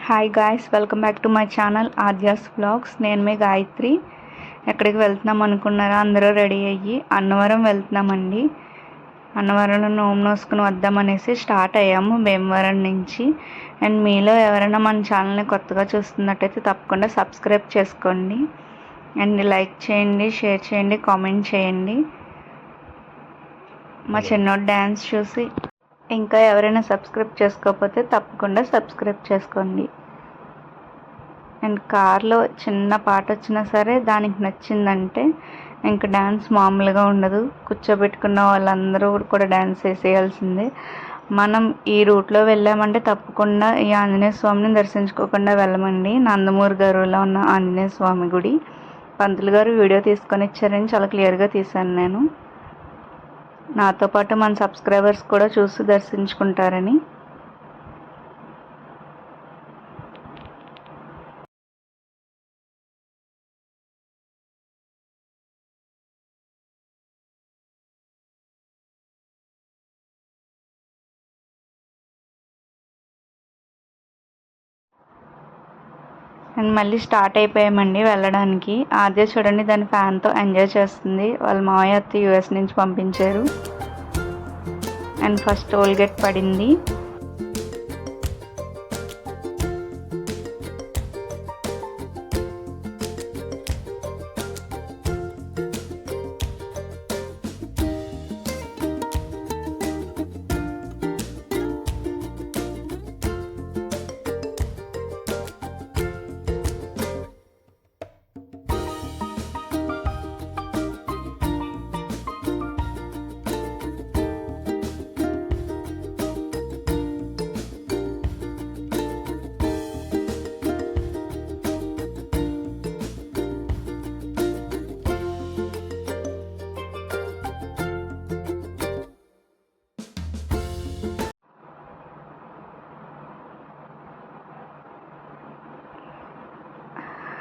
Hi guys, welcome back to my channel Aadya's vlogs. నేను మీ గాయత్రి. ఎక్కడికి వెళ్తున్నాం అనుకున్నారా? అందరూ రెడీ అయ్యి అన్నవరం వెళ్తున్నామండి. అన్నవరంలో నోము నోసుకుని వద్దామనేసి స్టార్ట్ అయ్యాము భీమవరం నుంచి. అండ్ మీలో ఎవరైనా మన ఛానల్ని కొత్తగా చూస్తున్నట్టయితే తప్పకుండా సబ్స్క్రైబ్ చేసుకోండి. అండ్ లైక్ చేయండి, షేర్ చేయండి, కామెంట్ చేయండి. మా చిన్నోడు డ్యాన్స్ చూసి ఇంకా ఎవరైనా సబ్స్క్రైబ్ చేసుకోకపోతే తప్పకుండా సబ్స్క్రైబ్ చేసుకోండి. అండ్ కార్లో చిన్న పాట వచ్చినా సరే దానికి నచ్చిందంటే ఇంకా డ్యాన్స్ మామూలుగా ఉండదు. కూర్చోబెట్టుకున్న వాళ్ళందరూ కూడా డ్యాన్స్ వేసేయాల్సిందే. మనం ఈ రూట్లో వెళ్ళామంటే తప్పకుండా ఈ ఆంజనేయ స్వామిని దర్శించుకోకుండా వెళ్ళమండి. నందమూరి గారులో ఉన్న ఆంజనేయ స్వామి గుడి. పంతులు గారు వీడియో తీసుకొని ఇచ్చారని చాలా క్లియర్గా తీశాను నేను. నాతో పాటు మన సబ్స్క్రైబర్స్ కూడా చూసి దర్శించుకుంటారని. అండ్ మళ్ళీ స్టార్ట్ అయిపోయామండి వెళ్ళడానికి. ఆద్య చూడండి దాని ఫ్యాన్తో ఎంజాయ్ చేస్తుంది. వాళ్ళ మావయ్య అత్త యూఎస్ నుంచి పంపించారు. అండ్ ఫస్ట్ టోల్ గేట్ పడింది.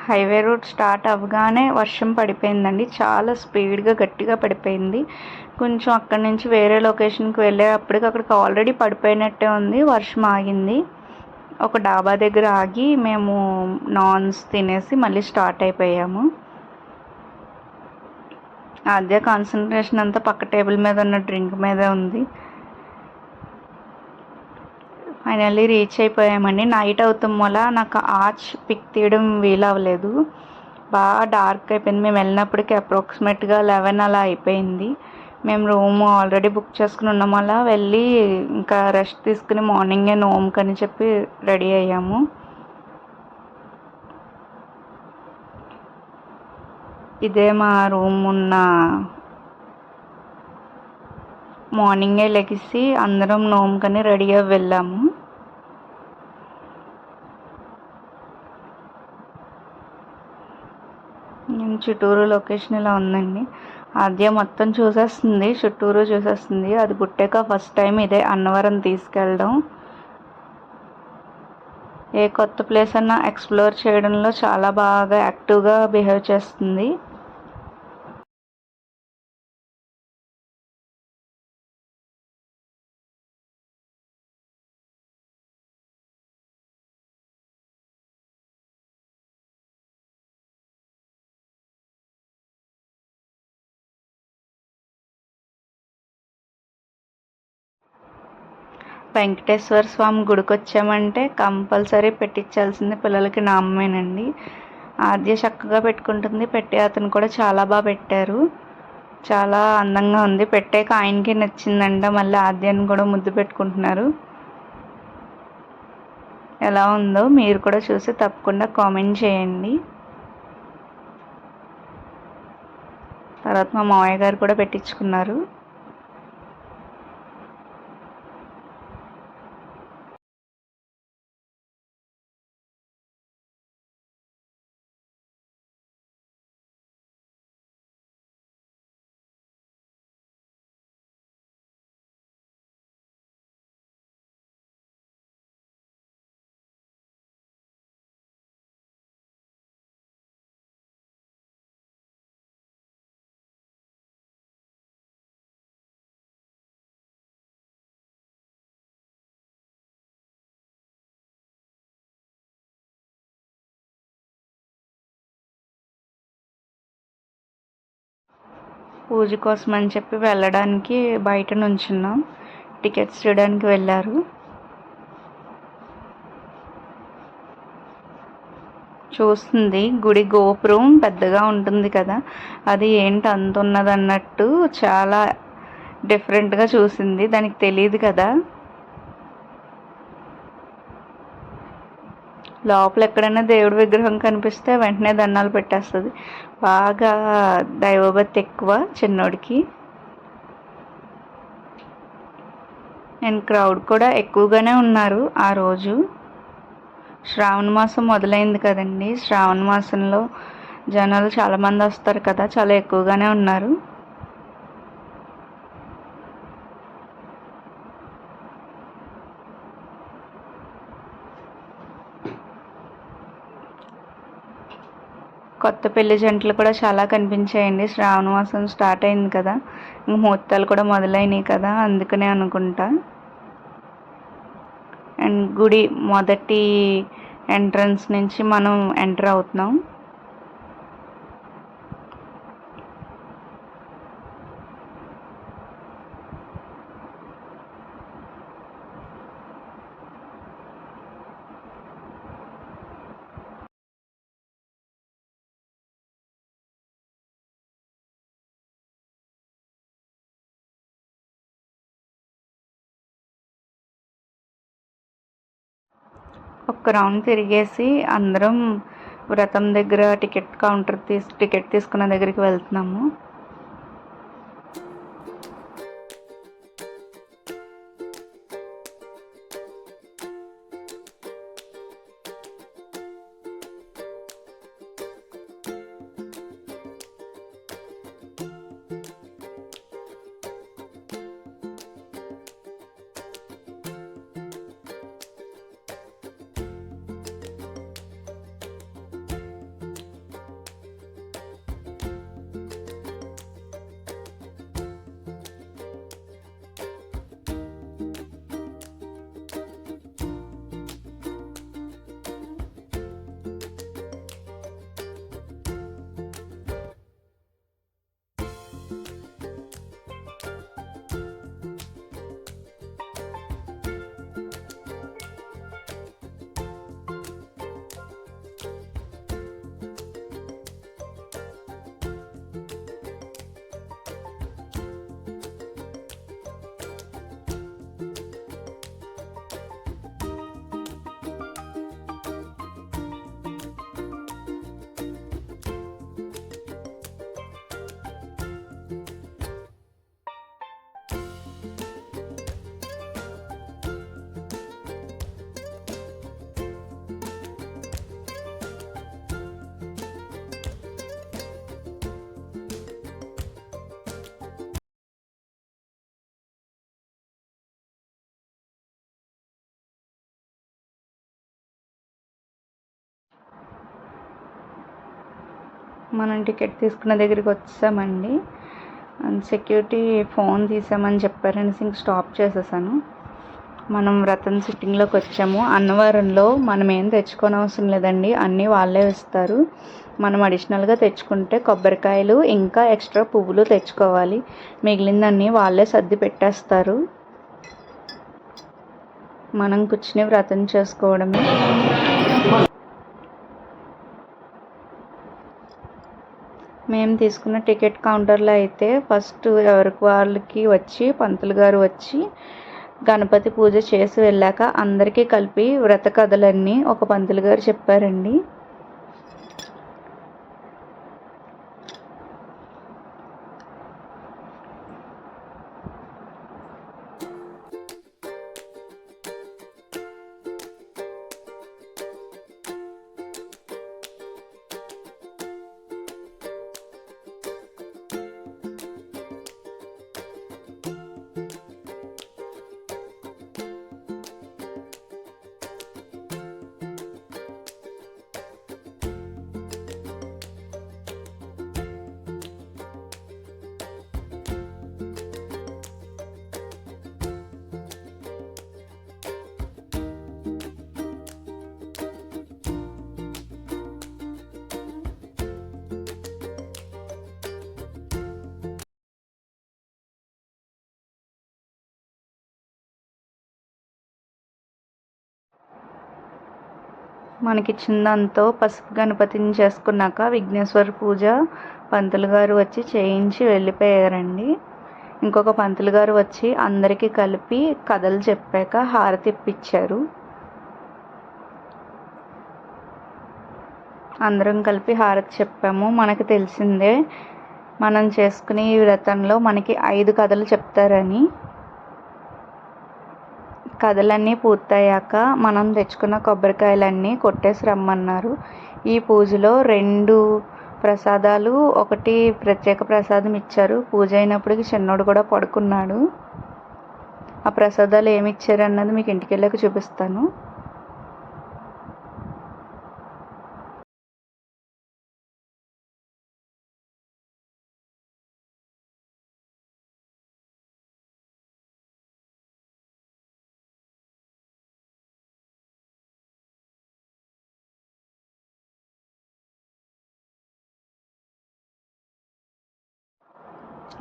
హైవే రూట్ స్టార్ట్ అవ్వగానే వర్షం పడిపోయిందండి. చాలా స్పీడ్గా గట్టిగా పడిపోయింది. కొంచెం అక్కడి నుంచి వేరే లొకేషన్కి వెళ్ళేటప్పటికి అక్కడికి ఆల్రెడీ పడిపోయినట్టే ఉంది. వర్షం ఆగింది. ఒక డాబా దగ్గర ఆగి మేము నాన్స్ తినేసి మళ్ళీ స్టార్ట్ అయిపోయాము. అదే కాన్సన్ట్రేషన్ అంతా పక్క టేబుల్ మీద ఉన్న డ్రింక్ మీదే ఉంది. Finally reach అయిపోయామండి. నైట్ అవుతాం వల్ల నాకు ఆర్చ్ పిక్ తీయడం వీలవ్వలేదు. బాగా డార్క్ అయిపోయింది. మేము వెళ్ళినప్పటికీ అప్రాక్సిమేట్గా 11 అలా అయిపోయింది. మేము రూమ్ ఆల్రెడీ బుక్ చేసుకుని ఉన్నాం. వల్ల వెళ్ళి ఇంకా రెస్ట్ తీసుకుని మార్నింగే నోమ్కని చెప్పి రెడీ అయ్యాము. ఇదే మా రూమ్ ఉన్న. మార్నింగే లెగిసి అందరం నోమ్కని రెడీ అయ్యి వెళ్ళాము. చుట్టూరు లొకేషన్ ఇలా ఉందండి. ఆద్య మొత్తం చూసేస్తుంది, చుట్టూరు చూసేస్తుంది. అది పుట్టాక ఫస్ట్ టైం ఇదే అన్నవరం తీసుకెళ్ళడం. ఏ కొత్త ప్లేస్ అన్నా ఎక్స్ప్లోర్ చేయడంలో చాలా బాగా యాక్టివ్గా బిహేవ్ చేస్తుంది. వెంకటేశ్వర స్వామి గుడికి వచ్చామంటే కంపల్సరీ పెట్టించాల్సింది పిల్లలకి నామమేనండి. ఆద్య చక్కగా పెట్టుకుంటుంది. పెట్టే అతను కూడా చాలా బాగా పెట్టారు. చాలా అందంగా ఉంది. పెట్టాక ఆయనకి నచ్చిందంట. మళ్ళీ ఆద్యాన్ని కూడా ముద్దు పెట్టుకుంటున్నారు. ఎలా ఉందో మీరు కూడా చూసి తప్పకుండా కామెంట్ చేయండి. తర్వాత మా మావయ్య గారు కూడా పెట్టించుకున్నారు. పూజ కోసం అని చెప్పి వెళ్ళడానికి బయట నుంచున్నాం. టికెట్స్ చూడడానికి వెళ్ళారు. చూస్తుంది గుడి గోపురం పెద్దగా ఉంటుంది కదా, అది ఏంటి అంత ఉన్నది అన్నట్టు చాలా డిఫరెంట్గా చూసింది. దానికి తెలియదు కదా. లోపల ఎక్కడైనా దేవుడి విగ్రహం కనిపిస్తే వెంటనే దండాలు పెట్టేస్తుంది. బాగా దైవభక్తి ఎక్కువ చిన్నోడికి. అండ్ క్రౌడ్ కూడా ఎక్కువగానే ఉన్నారు ఆ రోజు. శ్రావణ మాసం మొదలైంది కదండి. శ్రావణ మాసంలో జనాలు చాలామంది వస్తారు కదా, చాలా ఎక్కువగానే ఉన్నారు. కొత్త పెళ్లి జంటలు కూడా చాలా కనిపించాయండి. శ్రావణ మాసం స్టార్ట్ అయింది కదా, ముహూర్తాలు కూడా మొదలైనవి కదా, అందుకనే అనుకుంటా. అండ్ గుడి మొదటి ఎంట్రన్స్ నుంచి మనం ఎంటర్ అవుతున్నాం. ఒక్క రౌండ్ తిరిగేసి అందరం వ్రతం దగ్గర టికెట్ తీసుకున్న దగ్గరికి వెళ్తున్నాము. మనం టికెట్ తీసుకున్న దగ్గరికి వచ్చామండి. సెక్యూరిటీ ఫోన్ తీసామని చెప్పారని ఇంక స్టాప్ చేసేసాను. మనం వ్రతం సిట్టింగ్లోకి వచ్చాము. అన్నవరంలో మనం ఏం తెచ్చుకోని అవసరం లేదండి, అన్నీ వాళ్ళే ఇస్తారు. మనం అడిషనల్గా తెచ్చుకుంటే కొబ్బరికాయలు ఇంకా ఎక్స్ట్రా పువ్వులు తెచ్చుకోవాలి. మిగిలిందన్నీ వాళ్ళే సర్ది పెట్టేస్తారు. మనం కూర్చుని వ్రతం చేసుకోవడమే. మేము తీసుకున్న టికెట్ కౌంటర్లో అయితే ఫస్ట్ ఎవరికి వాళ్ళకి వచ్చి పంతులు గారు వచ్చి గణపతి పూజ చేసి వెళ్ళాక అందరికీ కలిపి వ్రత కథలన్నీ ఒక పంతులు గారు చెప్పారండి. మనకిచ్చిన దాంతో పసుపు గణపతిని చేసుకున్నాక విఘ్నేశ్వర పూజ పంతులు గారు వచ్చి చేయించి వెళ్ళిపోయారండి. ఇంకొక పంతులు గారు వచ్చి అందరికీ కలిపి కథలు చెప్పాక హారతి ఇప్పించారు. అందరం కలిపి హారతి చెప్పాము. మనకు తెలిసిందే మనం చేసుకునే ఈ వ్రతంలో మనకి 5 కథలు చెప్తారని. కథలన్నీ పూర్తయ్యాక మనం తెచ్చుకున్న కొబ్బరికాయలన్నీ కొట్టేసి రమ్మన్నారు. ఈ పూజలో 2 ప్రసాదాలు, ఒకటి ప్రత్యేక ప్రసాదం ఇచ్చారు. పూజ అయినప్పటికీ చిన్నోడు కూడా పడుకున్నాడు. ఆ ప్రసాదాలు ఏమి ఇచ్చారు అన్నది మీకు ఇంటికి వెళ్ళాక చూపిస్తాను.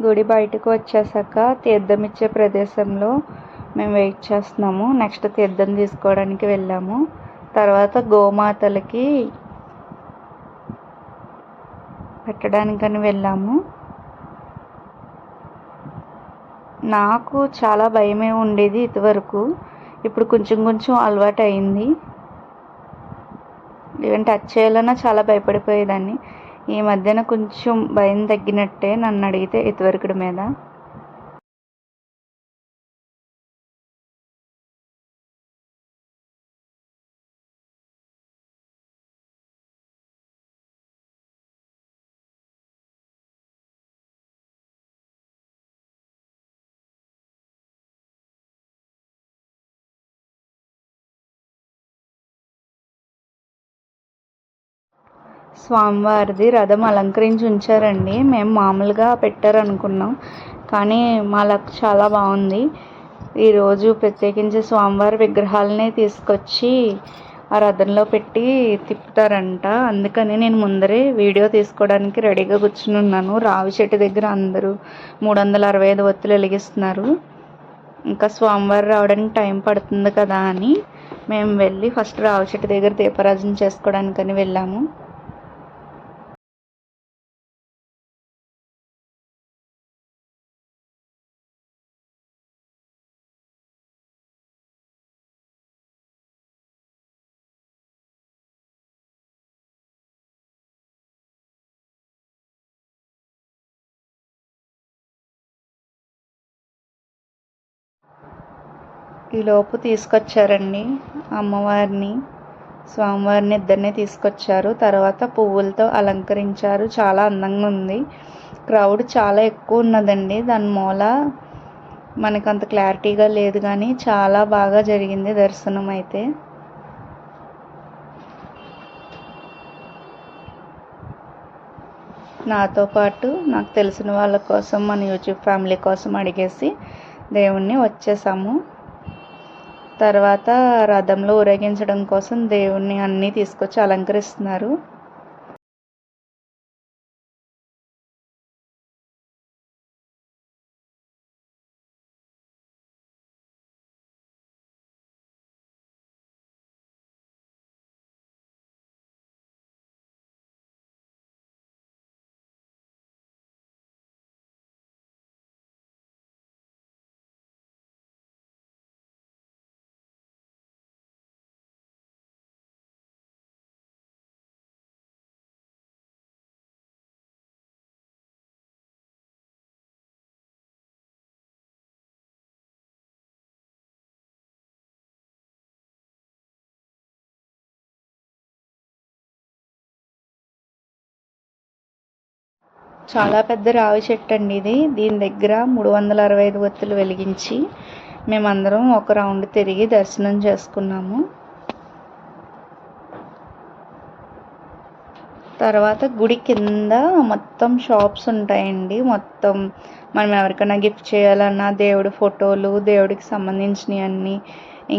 గుడి బయటకు వచ్చేసాక తీర్థం ఇచ్చే ప్రదేశంలో మేము వెయిట్ చేస్తున్నాము. నెక్స్ట్ తీర్థం తీసుకోవడానికి వెళ్ళాము. తర్వాత గోమాతలకి పెట్టడానికని వెళ్ళాము. నాకు చాలా భయమే ఉండేది ఇదివరకు. ఇప్పుడు కొంచెం కొంచెం అలవాటు అయింది. ఈవెన్ టచ్ చేయాలన్నా చాలా భయపడిపోయేదాన్ని. ఈ మధ్యన కొంచెం భయం తగ్గినట్టే నన్ను అడిగితే ఇదివరకుడి మీద. స్వామివారిది రథం అలంకరించి ఉంచారండి. మేము మామూలుగా పెట్టారనుకున్నాం, కానీ మా లక్ చాలా బాగుంది. ఈరోజు ప్రత్యేకించి స్వామివారి విగ్రహాలనే తీసుకొచ్చి ఆ రథంలో పెట్టి తిప్పుతారంట. అందుకని నేను ముందరే వీడియో తీసుకోవడానికి రెడీగా కూర్చుని ఉన్నాను. రావి చెట్టు దగ్గర అందరూ 365 ఒత్తులు వెలిగిస్తున్నారు. ఇంకా స్వామివారు రావడానికి టైం పడుతుంది కదా అని మేము వెళ్ళి ఫస్ట్ రావి చెట్టు దగ్గర దీపారాజన చేసుకోవడానికని వెళ్ళాము. ఈలోపు తీసుకొచ్చారండి అమ్మవారిని, స్వామివారిని ఇద్దరిని తీసుకొచ్చారు. తర్వాత పువ్వులతో అలంకరించారు. చాలా అందంగా ఉంది. క్రౌడ్ చాలా ఎక్కువ ఉన్నదండి. దాని మూల మనకు అంత క్లారిటీగా లేదు, కానీ చాలా బాగా జరిగింది దర్శనం అయితే. నాతో పాటు నాకు తెలిసిన వాళ్ళ కోసం, మన యూట్యూబ్ ఫ్యామిలీ కోసం అడిగేసి దేవుణ్ణి వచ్చేసాము. తర్వాత రథంలో ఊరేగించడం కోసం దేవుణ్ణి అన్నీ తీసుకొచ్చి అలంకరిస్తున్నారు. చాలా పెద్ద రావి చెట్టు అండి ఇది. దీని దగ్గర 365 ఒత్తులు వెలిగించి మేమందరం ఒక రౌండ్ తిరిగి దర్శనం చేసుకున్నాము. తర్వాత గుడి కింద మొత్తం షాప్స్ ఉంటాయండి. మొత్తం మనం ఎవరికైనా గిఫ్ట్ చేయాలన్నా, దేవుడి ఫోటోలు, దేవుడికి సంబంధించినవి అన్నీ,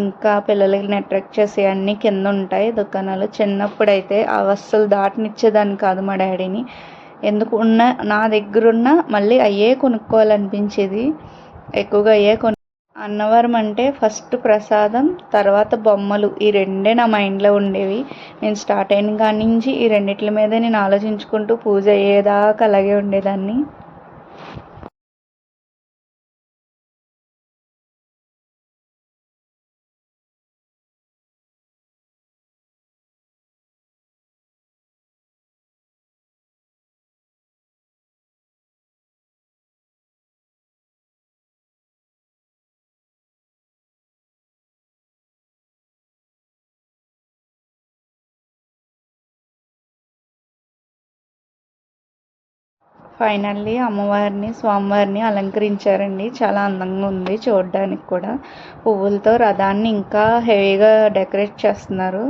ఇంకా పిల్లలకి అట్రాక్ట్ చేసే అన్నీ కింద ఉంటాయి దుకాణాలు. చిన్నప్పుడైతే అవి అస్సలు దాటనిచ్చేదాన్ని కాదు మా డాడీని. ఎందుకు నా దగ్గరున్న మళ్ళీ అయ్యే కొనుక్కోవాలనిపించేది. ఎక్కువగా అయ్యే అన్నవరం అంటే ఫస్ట్ ప్రసాదం, తర్వాత బొమ్మలు, ఈ రెండే నా మైండ్లో ఉండేవి. నేను స్టార్ట్ అయిన కాడి నుంచి ఈ రెండిట్ల మీదే నేను ఆలోచించుకుంటూ పూజ అయ్యేదాకా అలాగే ఉండేదాన్ని. ఫైనల్లీ అమ్మవారిని స్వామివారిని అలంకరించారండి. చాలా అందంగా ఉంది చూడడానికి కూడా. పువ్వులతో రథాన్ని ఇంకా హెవీగా డెకరేట్ చేస్తున్నారు.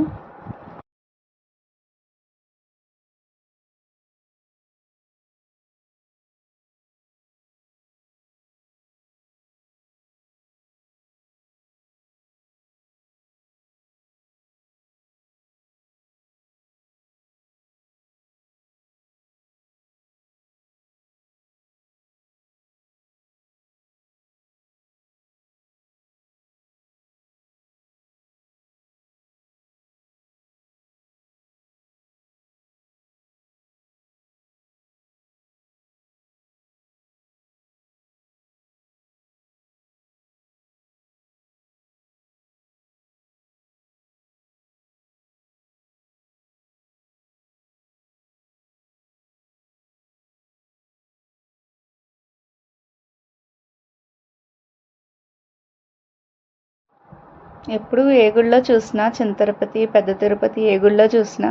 ఎప్పుడు ఏ గుడిలో చూసినా చిన్న తిరుపతి పెద్ద తిరుపతి ఏ గుడిలో చూసినా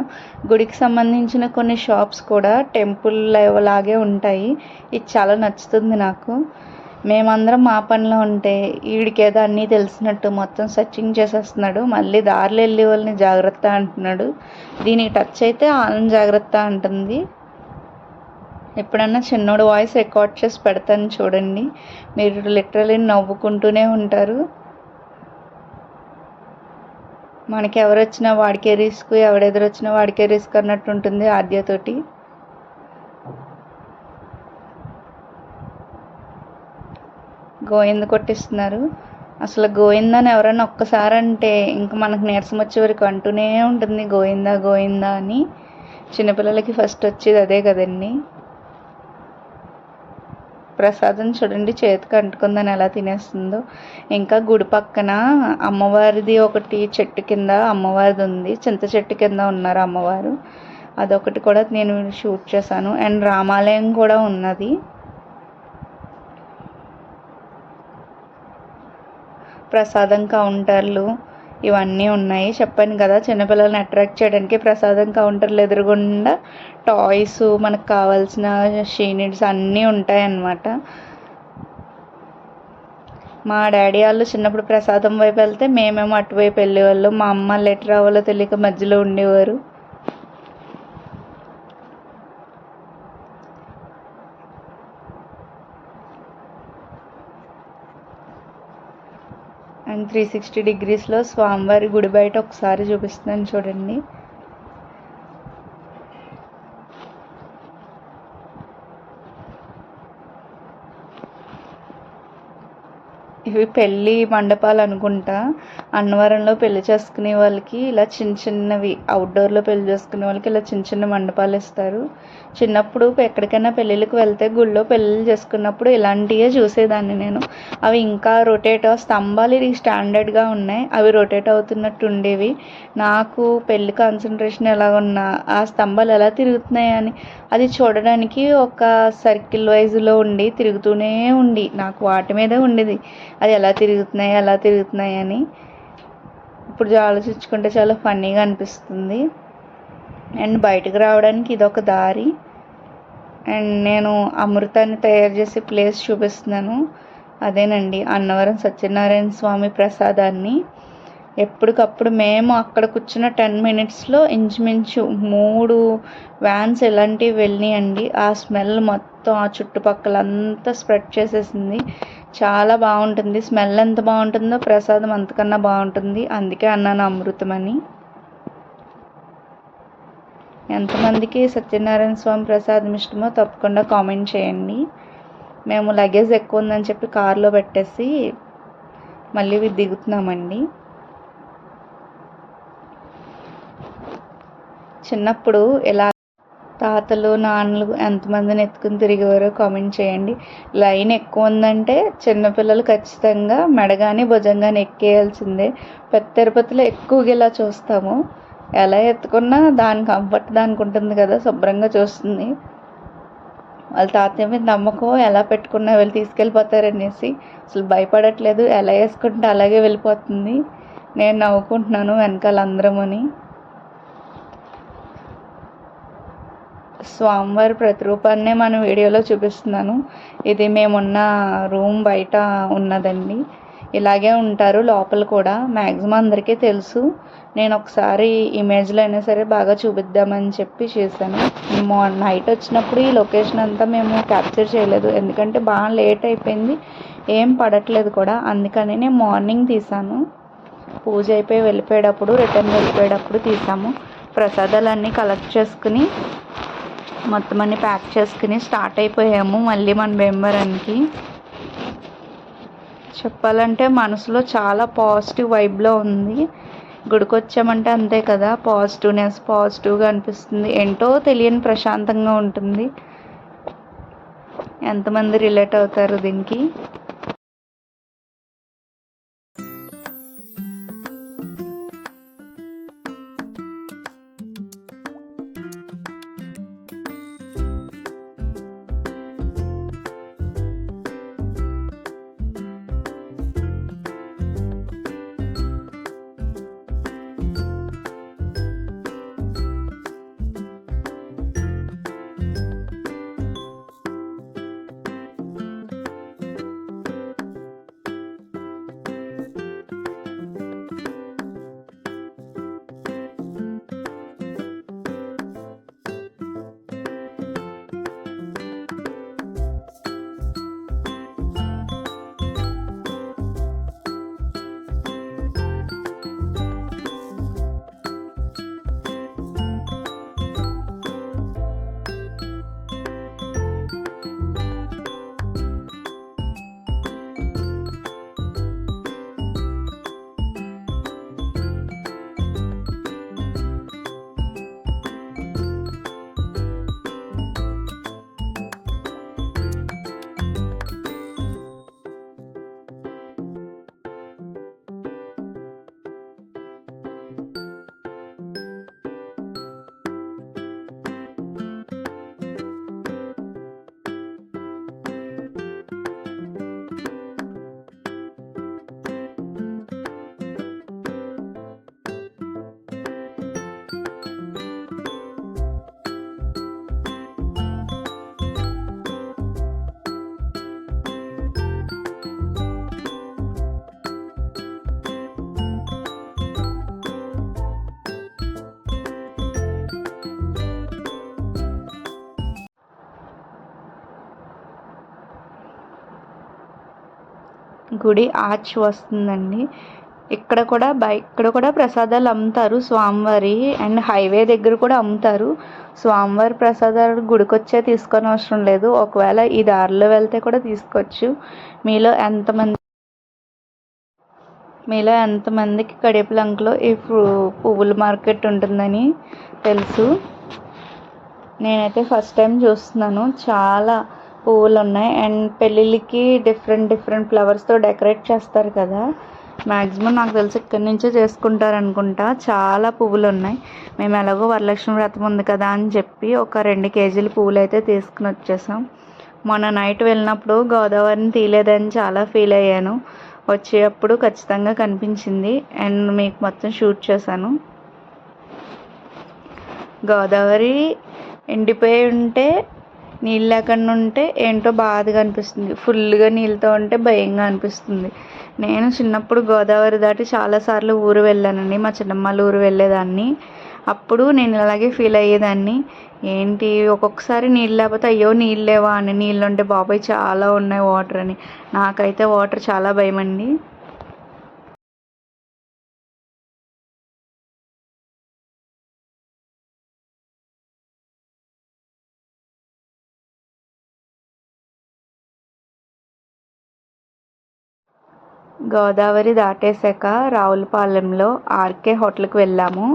గుడికి సంబంధించిన కొన్ని షాప్స్ కూడా టెంపుల్ లాగే ఉంటాయి. ఇది చాలా నచ్చుతుంది నాకు. మేమందరం మా పనిలో ఉంటే వీడికేదో అన్నీ తెలిసినట్టు మొత్తం సర్చింగ్ చేసేస్తున్నాడు. మళ్ళీ దారిలో వెళ్ళే వాళ్ళని జాగ్రత్త అంటున్నాడు. దీనికి టచ్ అయితే వాళ్ళని జాగ్రత్త అంటుంది. ఎప్పుడన్నా చిన్నోడు వాయిస్ రికార్డ్ చేసి పెడతాను చూడండి. మీరు లిటరలీ నవ్వుకుంటూనే ఉంటారు. మనకి ఎవరు వచ్చినా వాడికే రిస్క్, ఎవడెదురొచ్చినా వాడికే రిస్క్ అన్నట్టు ఉంటుంది ఆద్యతోటి. గోవింద కొట్టిస్తున్నారు. అసలు గోవిందని ఎవరైనా ఒక్కసారి అంటే ఇంకా మనకు నీరసం వచ్చే వరకు అంటూనే ఉంటుంది గోవిందా గోవిందా అని. చిన్నపిల్లలకి ఫస్ట్ వచ్చేది అదే కదండి. ప్రసాదం చూడండి చేతికి అంటుకుందని ఎలా తినేస్తుందో. ఇంకా గుడి పక్కన అమ్మవారిది ఒకటి చెట్టు కింద అమ్మవారిది ఉంది. చింత చెట్టు కింద ఉన్నారు అమ్మవారు. అదొకటి కూడా నేను షూట్ చేశాను. అండ్ రామాలయం కూడా ఉన్నది. ప్రసాదం కౌంటర్లు ఇవన్నీ ఉన్నాయి. చెప్పాను కదా చిన్నపిల్లల్ని అట్రాక్ట్ చేయడానికి ప్రసాదం కౌంటర్లు ఎదురుగుండా టాయ్స్, మనకు కావాల్సిన షీనిడ్స్ అన్నీ ఉంటాయన్నమాట. మా డాడీ వాళ్ళు చిన్నప్పుడు ప్రసాదం వైపు వెళ్తే మేమేమో అటువైపు వెళ్ళేవాళ్ళం. మా అమ్మ లెటర్ రావాలో తెలియక మధ్యలో ఉండేవారు. అండ్ 360 డిగ్రీస్లో స్వామివారి గుడి బయట ఒకసారి చూపిస్తున్నాను చూడండి. ఇవి పెళ్ళి మండపాలు అనుకుంటా. అన్నవరంలో పెళ్లి చేసుకునే వాళ్ళకి ఇలా చిన్న చిన్నవి, అవుట్డోర్లో పెళ్లి చేసుకునే వాళ్ళకి ఇలా చిన్న చిన్న మండపాలు ఇస్తారు. చిన్నప్పుడు ఎక్కడికైనా పెళ్ళిళ్ళకి వెళ్తే గుళ్ళో పెళ్ళిళ్ళు చేసుకున్నప్పుడు ఇలాంటివే చూసేదాన్ని నేను. అవి ఇంకా రొటేట్ స్తంభాలు ఇది స్టాండర్డ్గా ఉన్నాయి. అవి రొటేట్ అవుతున్నట్టు ఉండేవి. నాకు పెళ్ళి కాన్సన్ట్రేషన్ ఎలా ఉన్నా ఆ స్తంభాలు ఎలా తిరుగుతున్నాయని అది చూడడానికి ఒక సర్కిల్ వైజ్లో ఉండి తిరుగుతూనే ఉండి నాకు వాటి మీదే ఉండేది. అది ఎలా తిరుగుతున్నాయి అని. ఇప్పుడు ఆలోచించుకుంటే చాలా ఫన్నీగా అనిపిస్తుంది. అండ్ బయటకు రావడానికి ఇదొక దారి. అండ్ నేను అమృతాన్ని తయారు చేసే ప్లేస్ చూపిస్తున్నాను. అదేనండి అన్నవరం సత్యనారాయణ స్వామి ప్రసాదాన్ని. ఎప్పటికప్పుడు మేము అక్కడ కూర్చున్న 10 మినిట్స్లో ఇంచుమించు 3 వ్యాన్స్ ఇలాంటివి వెళ్ళినాయండి. ఆ స్మెల్ మొత్తం ఆ చుట్టుపక్కల అంతా స్ప్రెడ్ చేసేసింది. చాలా బాగుంటుంది. స్మెల్ ఎంత బాగుంటుందో ప్రసాదం అంతకన్నా బాగుంటుంది. అందుకే అన్నాను అమృతమని. ఎంతమందికి సత్యనారాయణ స్వామి ప్రసాదం ఇష్టమో తప్పకుండా కామెంట్ చేయండి. మేము లగేజ్ ఎక్కువ ఉందని చెప్పి కారులో పెట్టేసి మళ్ళీ దిగుతున్నామండి. చిన్నప్పుడు ఇలా తాతలు నాన్నలు ఎంతమందిని ఎత్తుకుని తిరిగేవారో కామెంట్ చేయండి. లైన్ ఎక్కువ ఉందంటే చిన్నపిల్లలు ఖచ్చితంగా మెడగాని భుజంగాని ఎక్కేయాల్సిందే. పెద్ద తిరుపతిలో ఎక్కువగా ఇలా చూస్తాము. ఎలా ఎత్తుకున్నా దాని కంఫర్ట్ దానికి ఉంటుంది కదా, శుభ్రంగా చూస్తుంది. వాళ్ళ తాతయ్య మీద నమ్మకం, ఎలా పెట్టుకున్నా వెళ్ళి తీసుకెళ్ళిపోతారనేసి అసలు భయపడట్లేదు. ఎలా వేసుకుంటే అలాగే వెళ్ళిపోతుంది. నేను నవ్వుకుంటున్నాను వెనకాల అందరమని. స్వామివారి ప్రతిరూపాన్నే మన వీడియోలో చూపిస్తున్నాను. ఇది మేమున్న రూమ్ బయట ఉన్నదండి. ఇలాగే ఉంటారు లోపల కూడా. మ్యాక్సిమం అందరికీ తెలుసు. నేను ఒకసారి ఇమేజ్లో అయినా సరే బాగా చూపిద్దామని చెప్పి చేశాను. నైట్ వచ్చినప్పుడు ఈ లొకేషన్ అంతా మేము క్యాప్చర్ చేయలేదు, ఎందుకంటే బాగా లేట్ అయిపోయింది, ఏం పడట్లేదు కూడా. అందుకని నేను మార్నింగ్ తీసాను. పూజ అయిపోయి వెళ్ళిపోయేటప్పుడు, రిటర్న్ వెళ్ళిపోయేటప్పుడు తీసాము. ప్రసాదాలన్నీ కలెక్ట్ చేసుకుని మొత్తం అన్నీ ప్యాక్ చేసుకుని స్టార్ట్ అయిపోయాము మళ్ళీ మన భీమవరానికి. చెప్పాలంటే మనసులో చాలా పాజిటివ్ వైబ్లో ఉంది. గుడికి వచ్చామంటే అంతే కదా, పాజిటివ్గా అనిపిస్తుంది. ఏంటో తెలియని ప్రశాంతంగా ఉంటుంది. ఎంతమంది రిలేట్ అవుతారు దీనికి? గుడి ఆర్చ్ వస్తుందండి. ఇక్కడ కూడా ప్రసాదాలు అమ్ముతారు స్వామివారి, అండ్ హైవే దగ్గర కూడా అమ్ముతారు. స్వామివారి ప్రసాదాలు గుడికి వచ్చే తీసుకొని అవసరం లేదు, ఒకవేళ ఈ దారిలో వెళ్తే కూడా తీసుకోవచ్చు. మీలో ఎంతమందికి కడియపులంకలో ఈ పువ్వుల మార్కెట్ ఉంటుందని తెలుసు? నేనైతే ఫస్ట్ టైం చూస్తున్నాను. చాలా పువ్వులు ఉన్నాయి, అండ్ పెళ్ళిళ్ళకి డిఫరెంట్ ఫ్లవర్స్తో డెకరేట్ చేస్తారు కదా, మ్యాక్సిమం నాకు తెలిసి ఇక్కడి నుంచే చేసుకుంటారు అనుకుంటా. చాలా పువ్వులు ఉన్నాయి. మేము ఎలాగో వరలక్ష్మి వ్రతం ఉంది కదా అని చెప్పి ఒక 2 కేజీల పువ్వులు అయితే తీసుకుని వచ్చేసాం. మొన్న నైట్ వెళ్ళినప్పుడు గోదావరిని తీయలేదని చాలా ఫీల్ అయ్యాను. వచ్చేటప్పుడు ఖచ్చితంగా కనిపించింది, అండ్ మీకు మొత్తం షూట్ చేశాను. గోదావరి ఎండిపోయి ఉంటే, నీళ్ళు లేకుండా ఉంటే ఏంటో బాధగా అనిపిస్తుంది, ఫుల్గా నీళ్ళతో ఉంటే భయంగా అనిపిస్తుంది. నేను చిన్నప్పుడు గోదావరి దాటి చాలాసార్లు ఊరు వెళ్ళానండి, మా చిన్నమ్మ ఊరు వెళ్ళేదాన్ని. అప్పుడు నేను అలాగే ఫీల్ అయ్యేదాన్ని, ఏంటి ఒక్కొక్కసారి నీళ్ళు లేకపోతే అయ్యో నీళ్ళు లేవా అని, నీళ్ళు ఉంటే బాబాయ్ చాలా ఉన్నాయి వాటర్ అని. నాకైతే వాటర్ చాలా భయం అండి. గోదావరి దాటేశాక రావులపాలెంలో ఆర్కే హోటల్కి వెళ్ళాము.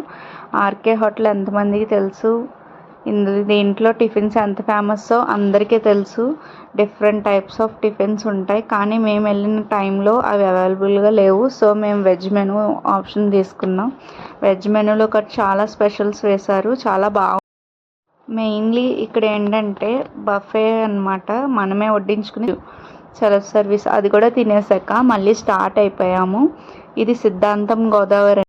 ఆర్కే హోటల్ ఎంతమందికి తెలుసు? దీంట్లో టిఫిన్స్ ఎంత ఫేమస్సో అందరికీ తెలుసు. డిఫరెంట్ టైప్స్ ఆఫ్ టిఫిన్స్ ఉంటాయి, కానీ మేము వెళ్ళిన టైంలో అవి అవైలబుల్గా లేవు. సో మేము వెజ్ మెనూ ఆప్షన్ తీసుకున్నాం. వెజ్ మెనూలో కూడా చాలా స్పెషల్స్ వేశారు, చాలా మెయిన్లీ ఇక్కడ ఏంటంటే బఫే అన్నమాట. మనమే వడ్డించుకుని సెల్ఫ్ సర్వీస్. అది కూడా తినేసాక మళ్ళీ స్టార్ట్ అయిపోయాము. ఇది సిద్ధాంతం గోదావరి.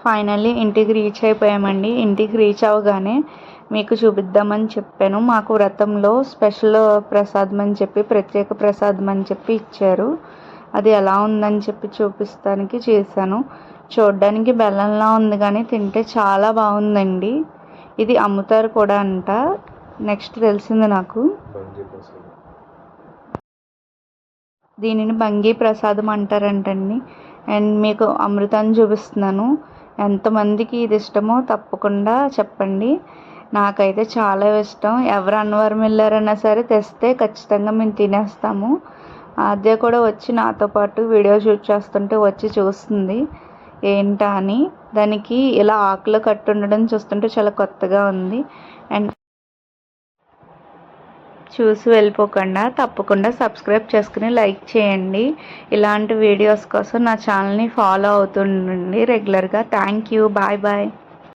ఫైనల్లీ ఇంటికి రీచ్ అయిపోయామండి. ఇంటికి రీచ్ అవ్వగానే మీకు చూపిద్దామని చెప్పాను. మాకు వ్రతంలో స్పెషల్ ప్రసాదం అని చెప్పి, ప్రత్యేక ప్రసాదం అని చెప్పి ఇచ్చారు. అది ఎలా ఉందని చెప్పి చూపిస్తానికి చేశాను. చూడ్డానికి బెల్లంలా ఉంది, కానీ తింటే చాలా బాగుందండి. ఇది అమ్ముతారు కూడా అంట. నెక్స్ట్ తెలిసింది నాకు. దీనిని బంగీ ప్రసాదం అంటారంటండి. అండ్ మీకు అమృతాన్ని చూపిస్తున్నాను. ఎంతమందికి ఇది ఇష్టమో తప్పకుండా చెప్పండి. నాకైతే చాలా ఇష్టం. ఎవరు అన్నవరం వెళ్ళారన్నా సరే తెస్తే ఖచ్చితంగా మేము తినేస్తాము. ఆద్య కూడా వచ్చి నాతో పాటు వీడియో షూట్ చేస్తుంటే వచ్చి చూస్తుంది ఏంటా అని. దానికి ఇలా ఆకులో కట్టి ఉండడం చూస్తుంటే చాలా కొత్తగా ఉంది. అండ్ చూసి వెళ్ళిపోకుండా తప్పకుండా సబ్స్క్రైబ్ చేసుకుని లైక్ చేయండి. ఇలాంటి వీడియోస్ కోసం నా ఛానల్ని ఫాలో అవుతుండండి రెగ్యులర్గా. Thank you. Bye bye.